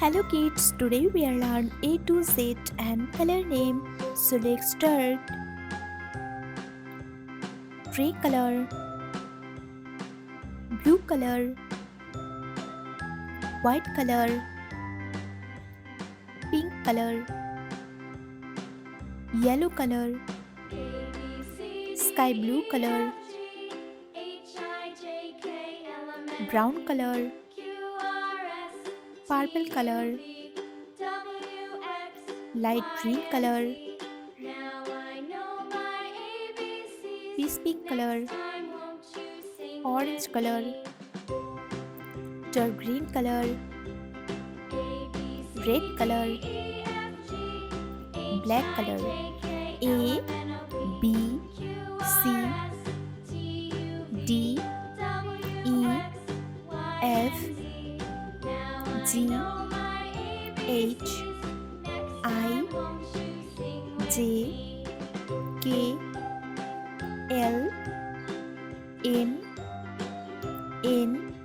Hello kids, today we are learn A to Z and color name. So let's start. Red color, blue color, white color, pink color, yellow color, sky blue color, brown color, purple color, light green color, peach pink color, orange color, dark green color, red color, black color. A, B, C, D, E, F, G, H, I, J, K, L, M, N,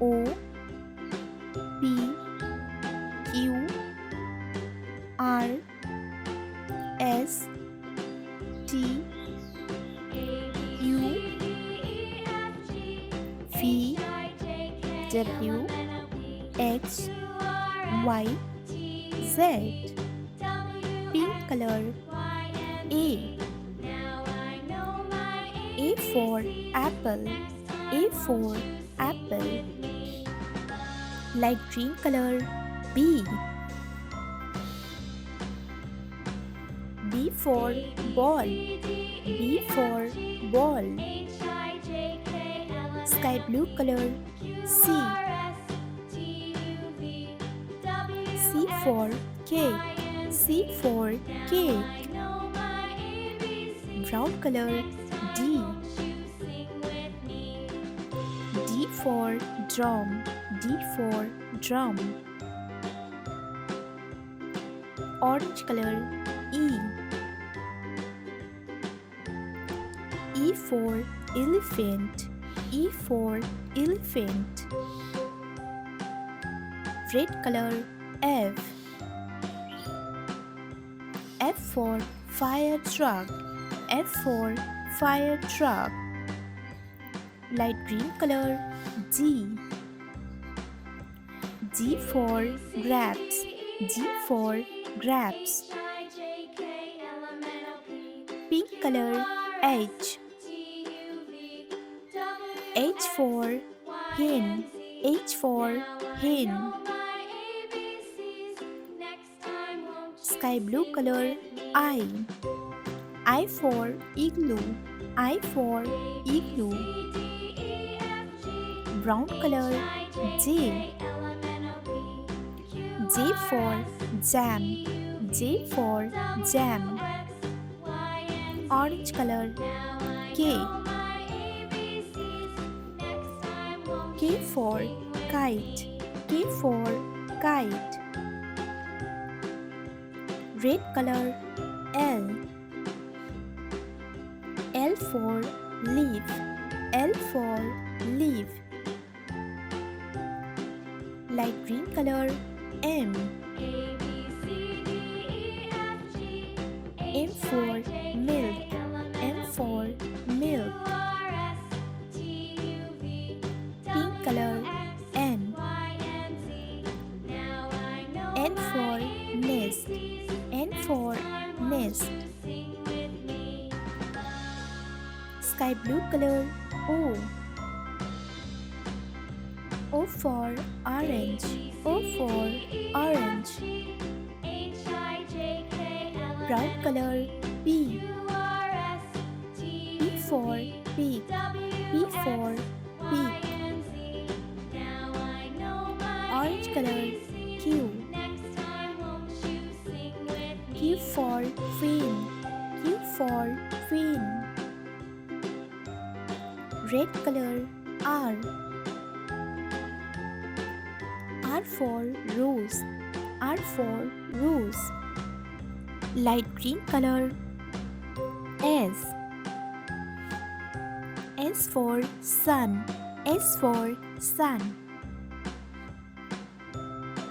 O, P, Q, R, S, T, U, V, W, X, Y, Z. Pink color. A. A for apple. A for apple. Light green color. B. B for ball. B for ball. Sky blue color. C. C for cake. C for cake. Brown color. D. D for drum. D for drum. Orange color. E. E for elephant. E for elephant. Red color. F. F for fire truck. F for fire truck. Light green color. G. G for grapes. G for grapes. Pink color. H. H for hen. H for hen. Sky blue color. I. I for igloo. I for igloo. Brown color. J. J for jam. J for jam. Orange color. K. K for kite. K for kite. Red color. L. L for leaf. L for leaf. Light green color. M. M for milk. M for milk. Pink color. N. N for nest. N for nest. Sky blue color. O. O for orange. O for orange. Brown color. P. P for pig. P for pig. Orange color. Q. Q for fin. Q for fin. Red color. R. R for rose. R for rose. Light green color. S. S for sun. S for sun.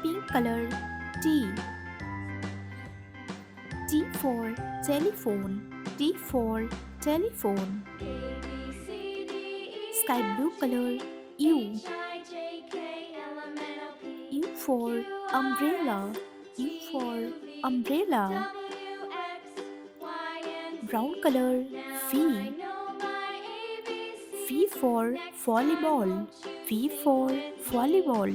Pink color T. T for telephone. T for telephone. Sky blue color U. U for umbrella. U for umbrella. Brown color V. V for volleyball. V for volleyball.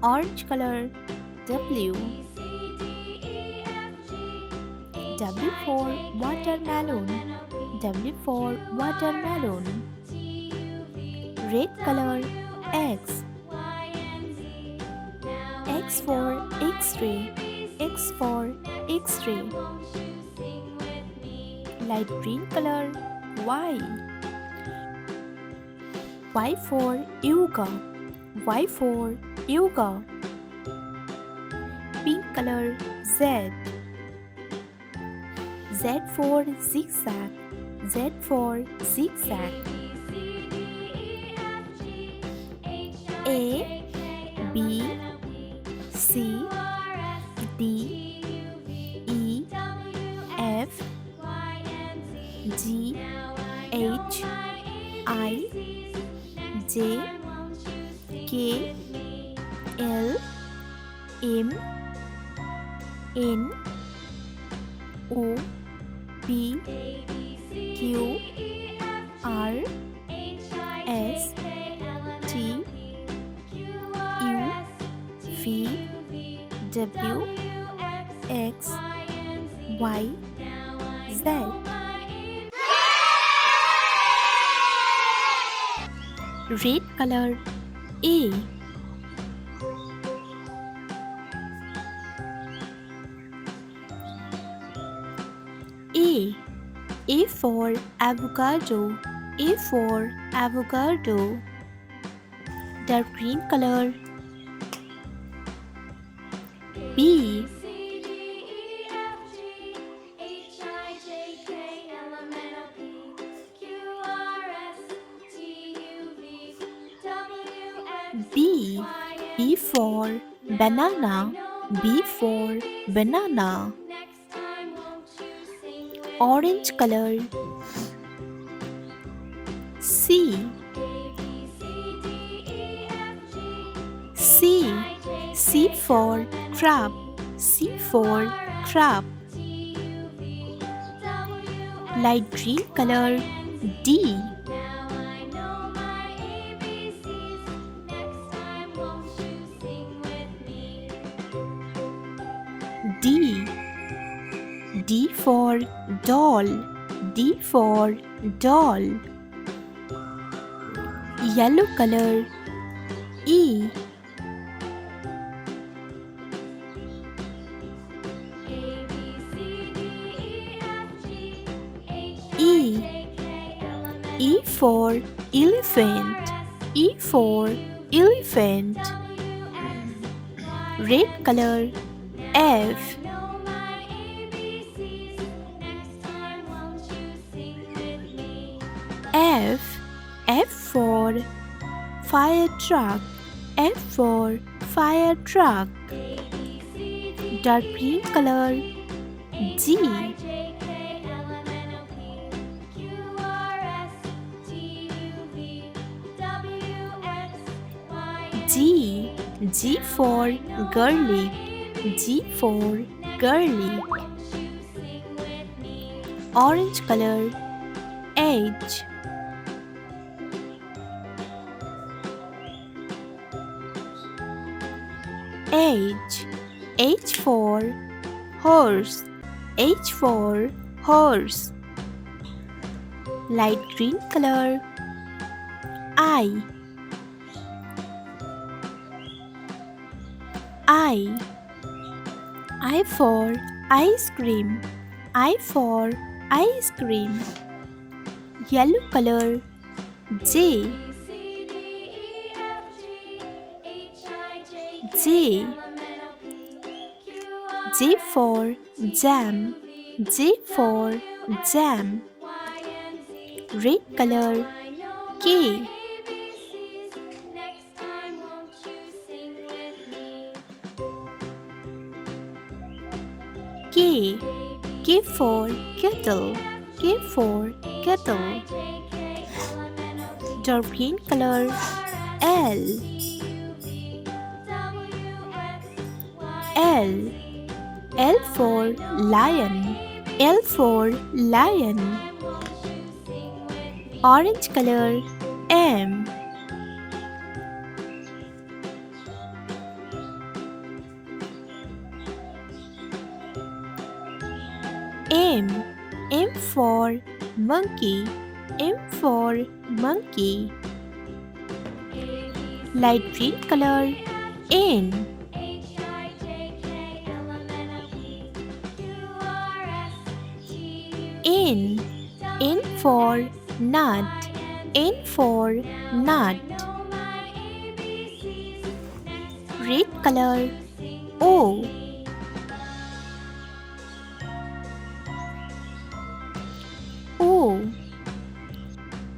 Orange color W. W for watermelon. W for watermelon. Red color X. X for X-ray. X for X-ray. Light green color Y. Y for yoga. Y for yoga. Pink color Z. Z for zigzag. Z for zigzag. A, B, C, D, E, F, G, H, I, J, K, L, M, N, O, P, Q, R, S, T, U, V, W, X, Y, Z. Red color A. A. A for avocado. A for avocado. Dark green color B. B. B for banana. B for banana. Orange color C. C. C for crab. C for crab. Light green color D. D. D for doll. D for doll. Yellow color E. E. E for elephant. E for elephant. Red color F. F. F for fire truck. F for fire truck. Dark green color G. G. G for garlic. G for garlic. Orange color H. H. H for horse. H for horse. Light green color I. I. I for ice cream. I for ice cream. Yellow color J. J. J for jam. J for jam. Red color K. K. K for kettle. K for kettle. Dark green color. L. L. L for lion. L for lion. Orange color. M. M. M for monkey. M for monkey. Light green color. N. N. N for nut. N for nut. Red color. O. O.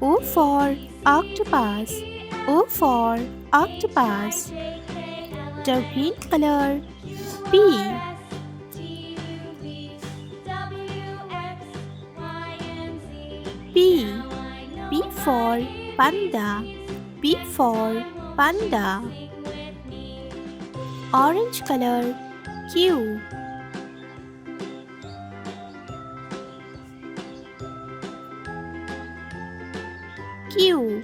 O for octopus. O for octopus. Dark green color. P. P. P for panda. P for panda. Orange color. Q. Q.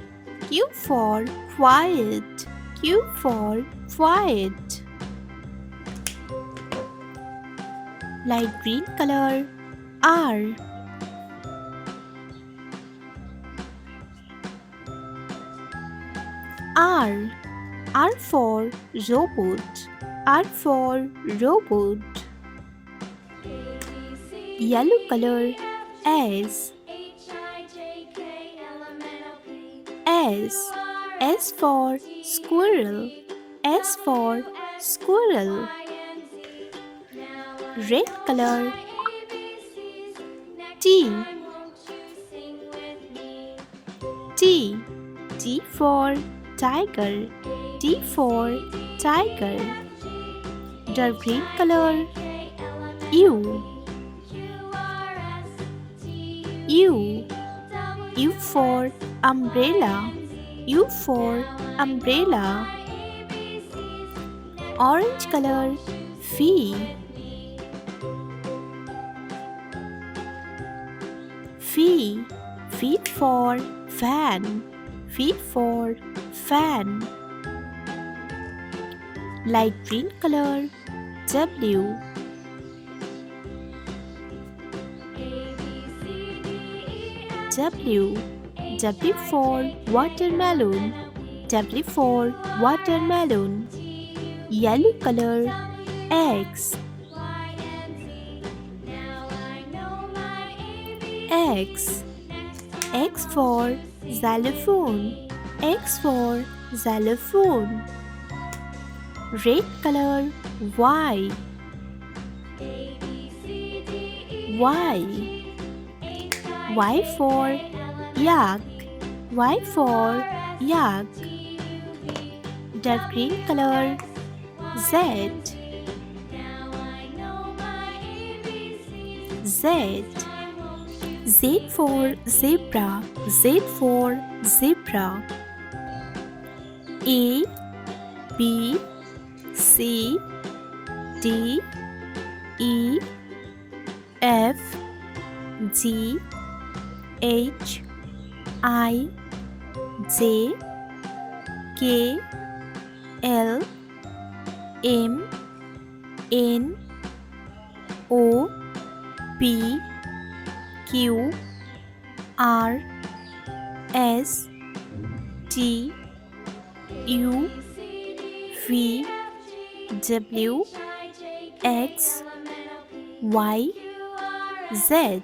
Q for quiet. Q for quiet. Light green color. R. R. R for robot. R for robot. Yellow color. S. S. S for squirrel. S for squirrel. Red color. T. T. T for tiger. T for tiger. Dark green color. U. U. U for umbrella. U for umbrella. Orange color. V. V. V for fan. V for fan. Light green color. W. W. W for watermelon. W for watermelon. Yellow color. X. X. X for xylophone. X for xylophone. Red color. Y. Y. Y for yak. Y for yak. Dark green color. Z. Z. Z for zebra. Z for zebra. A. B. C. D. E. F. G. H. I. J. K. L. M. N. O. P. Q. R. S. T. U. V. W. X. Y. Z.